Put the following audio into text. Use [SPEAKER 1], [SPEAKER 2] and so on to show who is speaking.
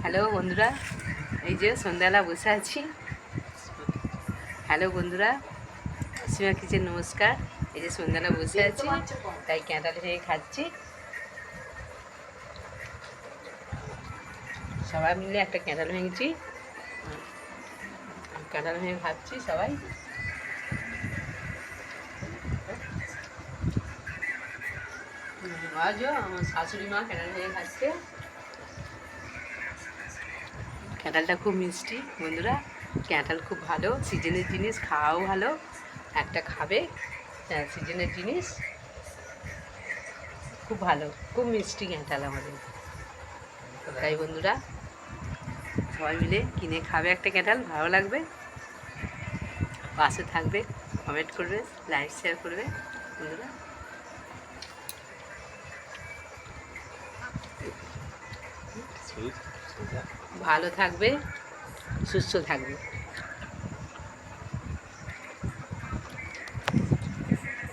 [SPEAKER 1] Hello বন্ধুরা, এই যে সন্ধ্যাবেলা বসে আছি। হ্যালো বন্ধুরা, সীমা কিচেন নমস্কার। এই যে সন্ধ্যাবেলা বসে আছি, তাই ক্যাঁটাল ভেঙে খাচ্ছি। সবাই মিলে একটা ক্যাঁটাল ভেঙেছি, ক্যাঁটাল ভেঙে খাচ্ছি সবাই। আজও আমার শাশুড়ি মা ক্যাঁটাল ভেঙে খাচ্ছে। ক্যাঁটালটা খুব মিষ্টি বন্ধুরা, ক্যাঁটাল খুব ভালো, সিজনের জিনিস, খাওয়াও ভালো। একটা খাবে, সিজনের জিনিস খুব ভালো, খুব মিষ্টি ক্যাঁটাল আমাদের। তাই বন্ধুরা সবাই মিলে কিনে খাবে একটা ক্যাঁটাল, ভালো লাগবে। পাশে থাকবে, কমেন্ট করবে, লাইক শেয়ার করবে বন্ধুরা। ভালো থাকবে, সুস্থ থাকবে।